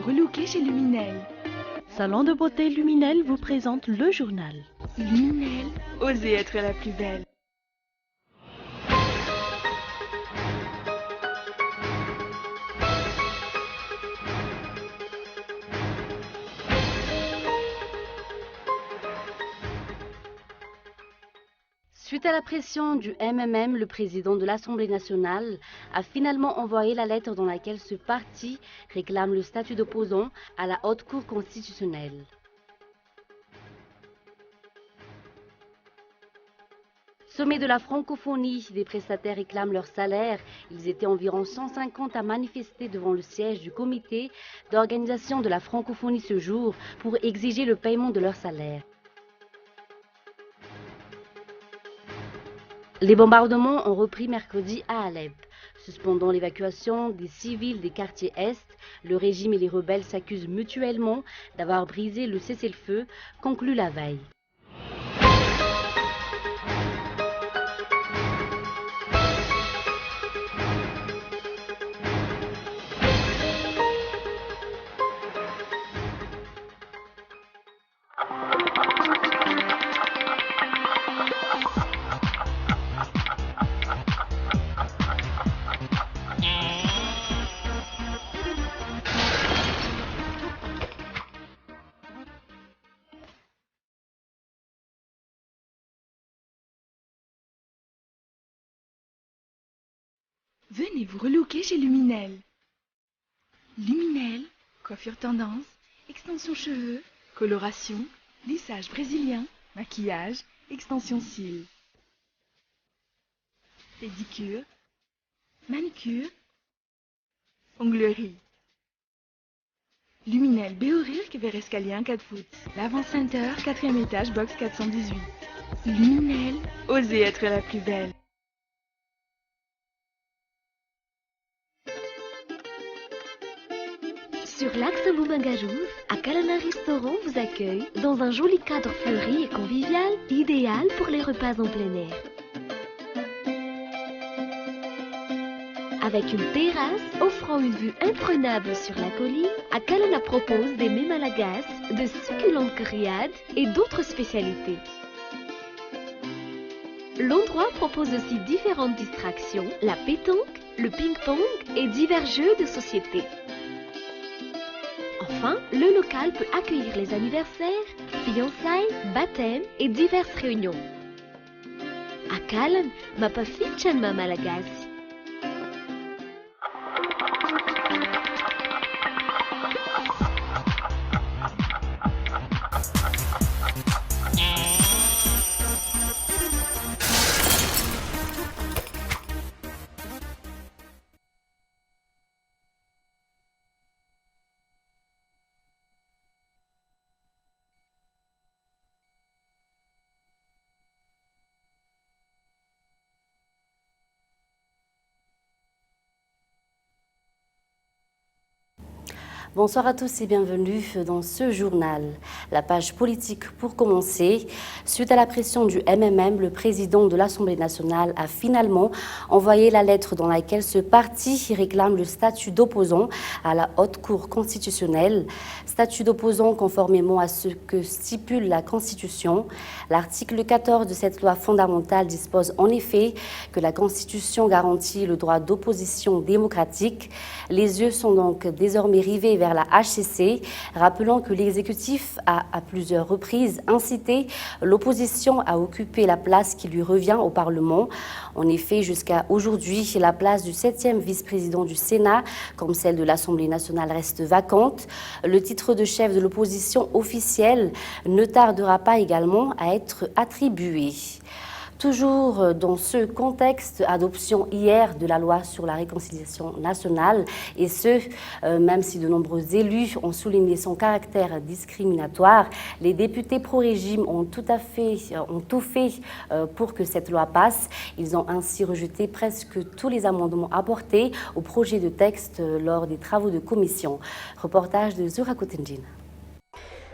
relooker chez Luminel. Salon de beauté Luminel vous présente le journal. Luminel, osez être la plus belle. Suite à la pression du MMM, le président de l'Assemblée nationale a finalement envoyé la lettre dans laquelle ce parti réclame le statut d'opposant à la Haute Cour constitutionnelle. Sommet de la francophonie, des prestataires réclament leur salaire. Ils étaient environ 150 à manifester devant le siège du comité d'organisation de la francophonie ce jour pour exiger le paiement de leur salaire. Les bombardements ont repris mercredi à Alep. Suspendant l'évacuation des civils des quartiers Est, le régime et les rebelles s'accusent mutuellement d'avoir brisé le cessez-le-feu conclu la veille. Venez vous relooker chez Luminel. Luminel, coiffure tendance, extension cheveux, coloration, lissage brésilien, maquillage, extension cils. Pédicure, manicure, onglerie. Luminel Béorirk vers escalier 1 4 foot. L'Avant Center, 4e étage, box 418. Luminel, osez être la plus belle. Sur l'axe Boumangajouf, Akalana Restaurant vous accueille dans un joli cadre fleuri et convivial, idéal pour les repas en plein air. Avec une terrasse offrant une vue imprenable sur la colline, Akalana propose des mets malagas, de succulentes grillades et d'autres spécialités. L'endroit propose aussi différentes distractions, la pétanque, le ping-pong et divers jeux de société. Enfin, le local peut accueillir les anniversaires, fiançailles, baptêmes et diverses réunions. Akalan, mapa fichan ma Malagasy. Bonsoir à tous et bienvenue dans ce journal. La page politique pour commencer. Suite à la pression du MMM, le président de l'Assemblée nationale a finalement envoyé la lettre dans laquelle ce parti réclame le statut d'opposant à la Haute Cour constitutionnelle. Statut d'opposant conformément à ce que stipule la Constitution. L'article 14 de cette loi fondamentale dispose en effet que la Constitution garantit le droit d'opposition démocratique. Les yeux sont donc désormais rivés vers la HCC, rappelant que l'exécutif a à plusieurs reprises incité l'opposition à occuper la place qui lui revient au Parlement. En effet, jusqu'à aujourd'hui, la place du 7e vice-président du Sénat, comme celle de l'Assemblée nationale, reste vacante. Le titre de chef de l'opposition officielle ne tardera pas également à être attribué. Toujours dans ce contexte, adoption hier de la loi sur la réconciliation nationale, et ce, même si de nombreux élus ont souligné son caractère discriminatoire, les députés pro-régime ont tout fait pour que cette loi passe. Ils ont ainsi rejeté presque tous les amendements apportés au projet de texte lors des travaux de commission. Reportage de Zura Kotendjin.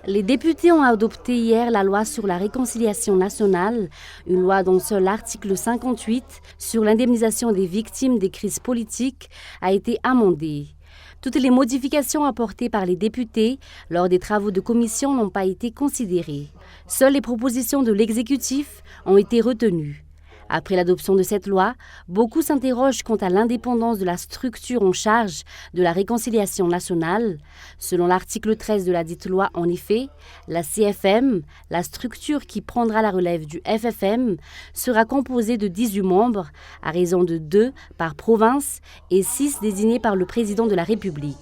Les députés ont adopté hier la loi sur la réconciliation nationale, une loi dont seul l'article 58 sur l'indemnisation des victimes des crises politiques a été amendé. Toutes les modifications apportées par les députés lors des travaux de commission n'ont pas été considérées. Seules les propositions de l'exécutif ont été retenues. Après l'adoption de cette loi, beaucoup s'interrogent quant à l'indépendance de la structure en charge de la réconciliation nationale. Selon l'article 13 de la dite loi, en effet, la CFM, la structure qui prendra la relève du FFM, sera composée de 18 membres, à raison de 2 par province et 6 désignés par le président de la République.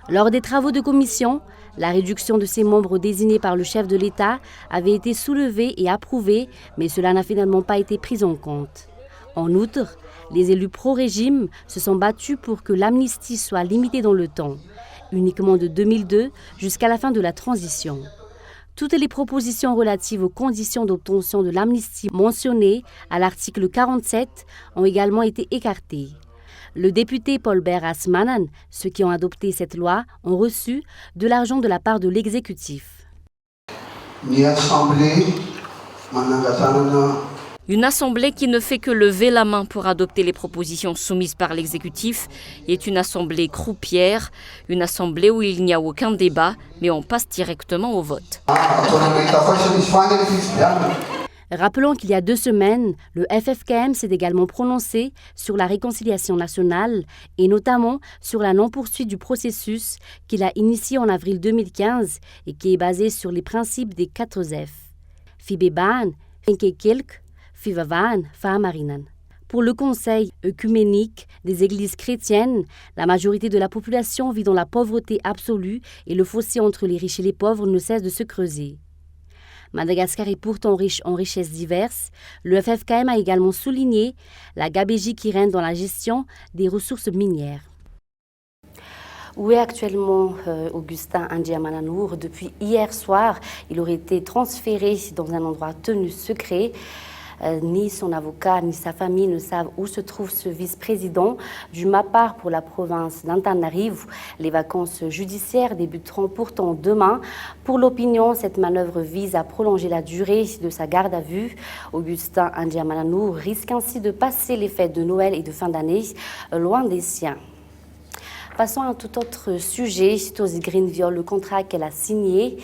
Lors des travaux de commission, la réduction de ces membres désignés par le chef de l'État avait été soulevée et approuvée, mais cela n'a finalement pas été pris en compte. En outre, les élus pro-régime se sont battus pour que l'amnistie soit limitée dans le temps, uniquement de 2002 jusqu'à la fin de la transition. Toutes les propositions relatives aux conditions d'obtention de l'amnistie mentionnées à l'article 47 ont également été écartées. Le député Paul Berasmanan, ceux qui ont adopté cette loi, ont reçu de l'argent de la part de l'exécutif. Une assemblée qui ne fait que lever la main pour adopter les propositions soumises par l'exécutif est une assemblée croupière, une assemblée où il n'y a aucun débat, mais on passe directement au vote. Rappelons qu'il y a 2 semaines, le FFKM s'est également prononcé sur la réconciliation nationale et notamment sur la non-poursuite du processus qu'il a initié en avril 2015 et qui est basé sur les principes des 4 F. Fibeban, Finkekilk, Fivavan, Fahamarinan. Pour le Conseil œcuménique des églises chrétiennes, la majorité de la population vit dans la pauvreté absolue et le fossé entre les riches et les pauvres ne cesse de se creuser. Madagascar est pourtant riche en richesses diverses. Le FFKM a également souligné la gabegie qui règne dans la gestion des ressources minières. Où est actuellement Augustin Andiamananour? Depuis hier soir, il aurait été transféré dans un endroit tenu secret. Ni son avocat, ni sa famille ne savent où se trouve ce vice-président. Du MAPAR pour la province d'Antananarivo, les vacances judiciaires débuteront pourtant demain. Pour l'opinion, cette manœuvre vise à prolonger la durée de sa garde à vue. Augustin Andiamananour risque ainsi de passer les fêtes de Noël et de fin d'année loin des siens. Passons à un tout autre sujet. Tosi Green viole le contrat qu'elle a signé.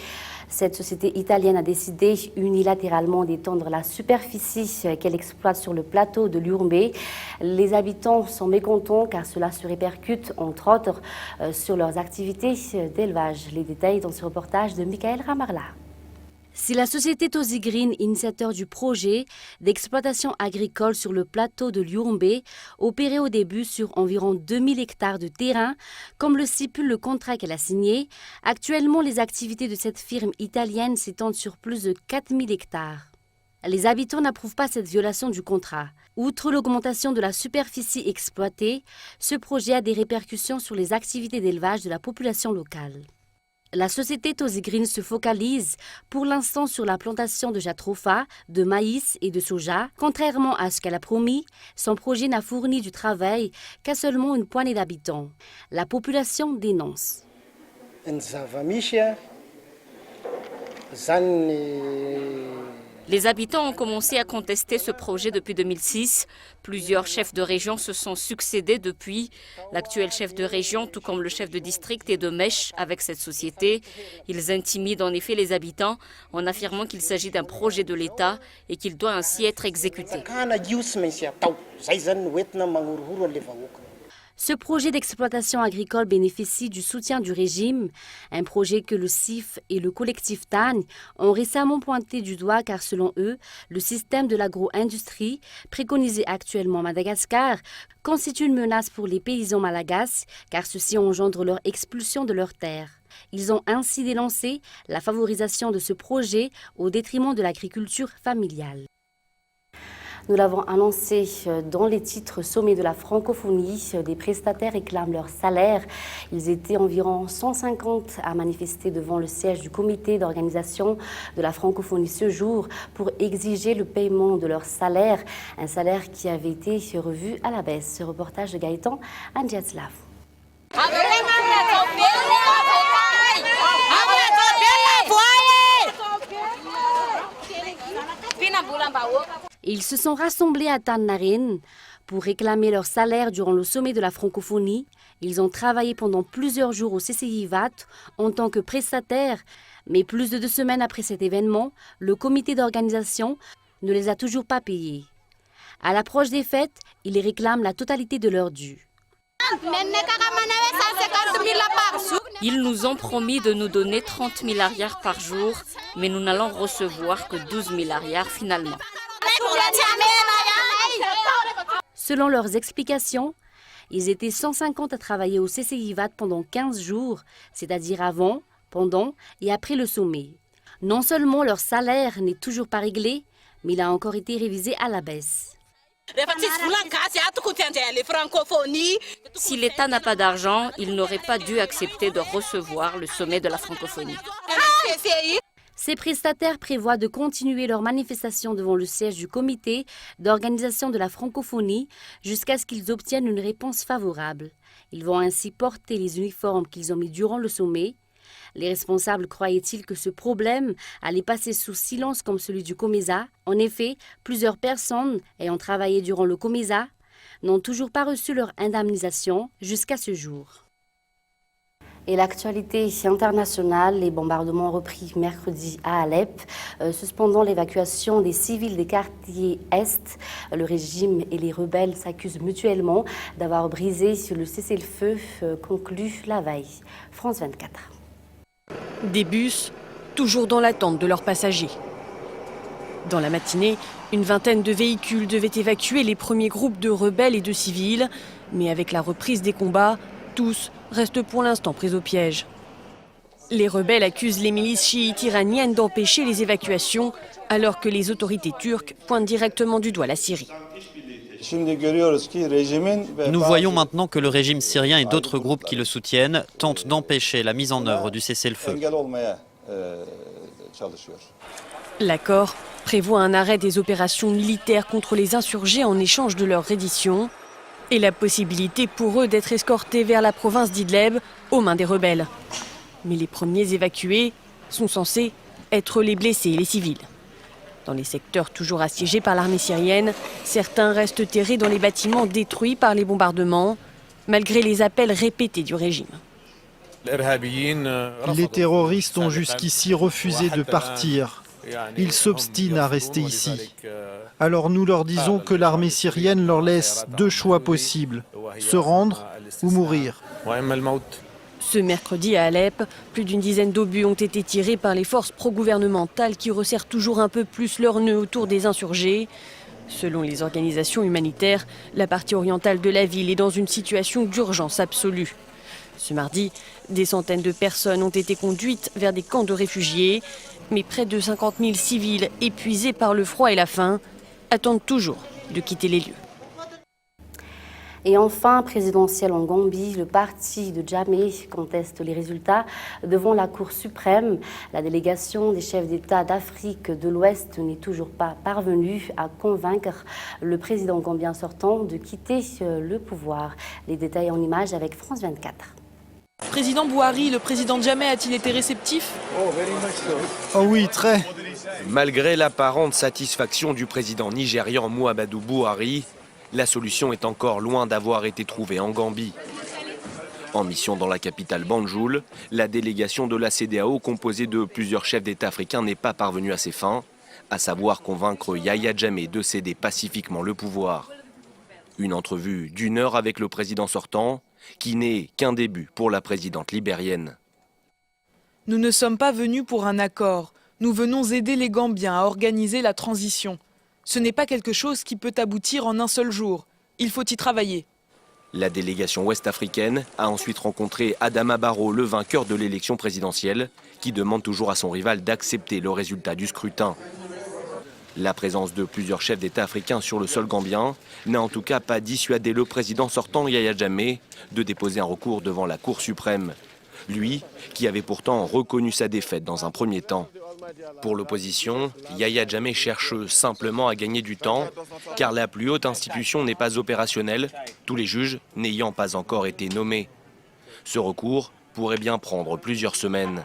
Cette société italienne a décidé unilatéralement d'étendre la superficie qu'elle exploite sur le plateau de l'Urumbé. Les habitants sont mécontents car cela se répercute entre autres sur leurs activités d'élevage. Les détails dans ce reportage de Michael Ramarla. Si la société Tosi Green, initiateur du projet d'exploitation agricole sur le plateau de l'Urumbé, opérait au début sur environ 2000 hectares de terrain, comme le stipule le contrat qu'elle a signé, actuellement les activités de cette firme italienne s'étendent sur plus de 4000 hectares. Les habitants n'approuvent pas cette violation du contrat. Outre l'augmentation de la superficie exploitée, ce projet a des répercussions sur les activités d'élevage de la population locale. La société Tosi Green se focalise pour l'instant sur la plantation de jatropha, de maïs et de soja. Contrairement à ce qu'elle a promis, son projet n'a fourni du travail qu'à seulement une poignée d'habitants. La population dénonce. Les habitants ont commencé à contester ce projet depuis 2006. Plusieurs chefs de région se sont succédés depuis. L'actuel chef de région, tout comme le chef de district, est de mèche avec cette société. Ils intimident en effet les habitants en affirmant qu'il s'agit d'un projet de l'État et qu'il doit ainsi être exécuté. Ce projet d'exploitation agricole bénéficie du soutien du régime, un projet que le CIF et le collectif TAN ont récemment pointé du doigt car selon eux, le système de l'agro-industrie, préconisé actuellement à Madagascar, constitue une menace pour les paysans malagasy car ceux-ci engendrent leur expulsion de leurs terres. Ils ont ainsi dénoncé la favorisation de ce projet au détriment de l'agriculture familiale. Nous l'avons annoncé dans les titres sommets de la francophonie, des prestataires réclament leur salaire. Ils étaient environ 150 à manifester devant le siège du comité d'organisation de la francophonie ce jour pour exiger le paiement de leur salaire, un salaire qui avait été revu à la baisse. Ce reportage de Gaëtan Andjatslav. Ils se sont rassemblés à Tannarin pour réclamer leur salaire durant le sommet de la francophonie Ils ont travaillé pendant plusieurs jours au CCIVAT en tant que prestataires, mais plus de 2 semaines après cet événement, le comité d'organisation ne les a toujours pas payés. À l'approche des fêtes, ils réclament la totalité de leur dû. Ils nous ont promis de nous donner 30 000 arrières par jour, mais nous n'allons recevoir que 12 000 arrières finalement. Selon leurs explications, ils étaient 150 à travailler au CCIVAT pendant 15 jours, c'est-à-dire avant, pendant et après le sommet. Non seulement leur salaire n'est toujours pas réglé, mais il a encore été révisé à la baisse. Si l'État n'a pas d'argent, il n'aurait pas dû accepter de recevoir le sommet de la francophonie. Ces prestataires prévoient de continuer leur manifestation devant le siège du comité d'organisation de la francophonie jusqu'à ce qu'ils obtiennent une réponse favorable. Ils vont ainsi porter les uniformes qu'ils ont mis durant le sommet. Les responsables croyaient-ils que ce problème allait passer sous silence comme celui du COMESA? En effet, plusieurs personnes ayant travaillé durant le COMESA n'ont toujours pas reçu leur indemnisation jusqu'à ce jour. Et l'actualité internationale, les bombardements repris mercredi à Alep, suspendant l'évacuation des civils des quartiers Est. Le régime et les rebelles s'accusent mutuellement d'avoir brisé le cessez-le-feu conclu la veille. France 24. Des bus, toujours dans l'attente de leurs passagers. Dans la matinée, une vingtaine de véhicules devaient évacuer les premiers groupes de rebelles et de civils. Mais avec la reprise des combats, tous restent pour l'instant pris au piège. Les rebelles accusent les milices chiites iraniennes d'empêcher les évacuations, alors que les autorités turques pointent directement du doigt la Syrie. Nous voyons maintenant que le régime syrien et d'autres groupes qui le soutiennent tentent d'empêcher la mise en œuvre du cessez-le-feu. L'accord prévoit un arrêt des opérations militaires contre les insurgés en échange de leur reddition et la possibilité pour eux d'être escortés vers la province d'Idleb aux mains des rebelles. Mais les premiers évacués sont censés être les blessés et les civils. Dans les secteurs toujours assiégés par l'armée syrienne, certains restent terrés dans les bâtiments détruits par les bombardements, malgré les appels répétés du régime. Les terroristes ont jusqu'ici refusé de partir. Ils s'obstinent à rester ici. Alors nous leur disons que l'armée syrienne leur laisse 2 choix possibles, se rendre ou mourir. Ce mercredi à Alep, plus d'une dizaine d'obus ont été tirés par les forces pro-gouvernementales qui resserrent toujours un peu plus leur nœud autour des insurgés. Selon les organisations humanitaires, la partie orientale de la ville est dans une situation d'urgence absolue. Ce mardi, des centaines de personnes ont été conduites vers des camps de réfugiés, mais près de 50 000 civils épuisés par le froid et la faim attendent toujours de quitter les lieux. Et enfin, présidentielle en Gambie, le parti de Jammeh conteste les résultats devant la Cour suprême. La délégation des chefs d'État d'Afrique de l'Ouest n'est toujours pas parvenue à convaincre le président gambien sortant de quitter le pouvoir. Les détails en images avec France 24. Président Buhari, le président Jammeh a-t-il été réceptif? Oh oui, très. Malgré l'apparente satisfaction du président nigérian Muhammadu Buhari, la solution est encore loin d'avoir été trouvée en Gambie. En mission dans la capitale Banjul, la délégation de la CEDEAO composée de plusieurs chefs d'État africains n'est pas parvenue à ses fins, à savoir convaincre Yahya Jammeh de céder pacifiquement le pouvoir. Une entrevue d'1 heure avec le président sortant, qui n'est qu'un début pour la présidente libérienne. Nous ne sommes pas venus pour un accord. Nous venons aider les Gambiens à organiser la transition. Ce n'est pas quelque chose qui peut aboutir en un seul jour. Il faut y travailler. La délégation ouest-africaine a ensuite rencontré Adama Barrow, le vainqueur de l'élection présidentielle, qui demande toujours à son rival d'accepter le résultat du scrutin. La présence de plusieurs chefs d'État africains sur le sol gambien n'a en tout cas pas dissuadé le président sortant Yahya Jammeh de déposer un recours devant la Cour suprême. Lui, qui avait pourtant reconnu sa défaite dans un premier temps. Pour l'opposition, Yahya Jammeh cherche simplement à gagner du temps, car la plus haute institution n'est pas opérationnelle, tous les juges n'ayant pas encore été nommés. Ce recours pourrait bien prendre plusieurs semaines.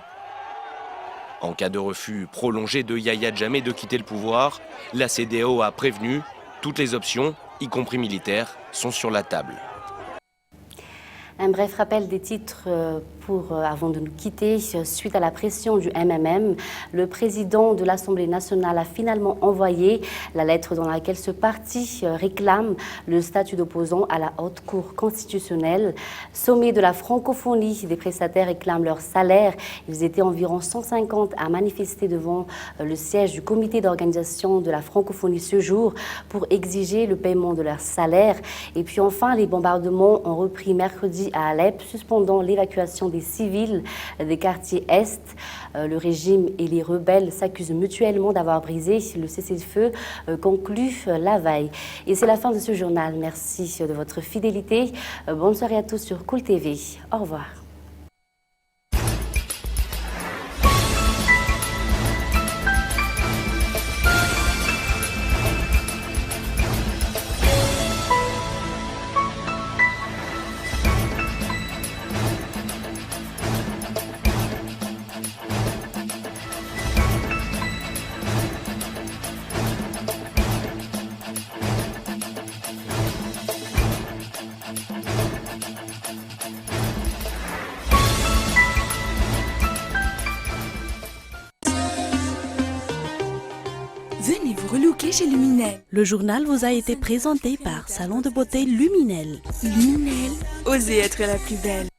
En cas de refus prolongé de Yahya Jammeh de quitter le pouvoir, la CEDEAO a prévenu, toutes les options, y compris militaires, sont sur la table. Un bref rappel des titres avant de nous quitter. Suite à la pression du MMM, le président de l'Assemblée nationale a finalement envoyé la lettre dans laquelle ce parti réclame le statut d'opposant à la Haute Cour constitutionnelle. Sommet de la francophonie, des prestataires réclament leur salaire. Ils étaient environ 150 à manifester devant le siège du comité d'organisation de la francophonie ce jour pour exiger le paiement de leur salaire. Et puis enfin, les bombardements ont repris mercredi à Alep, suspendant l'évacuation des civils des quartiers Est. Le régime et les rebelles s'accusent mutuellement d'avoir brisé le cessez-le-feu conclu la veille. Et c'est la fin de ce journal. Merci de votre fidélité. Bonne soirée à tous sur Cool TV. Au revoir. Venez vous relooker chez Luminel. Le journal vous a été présenté par Salon de beauté Luminel. Luminel, osez être la plus belle.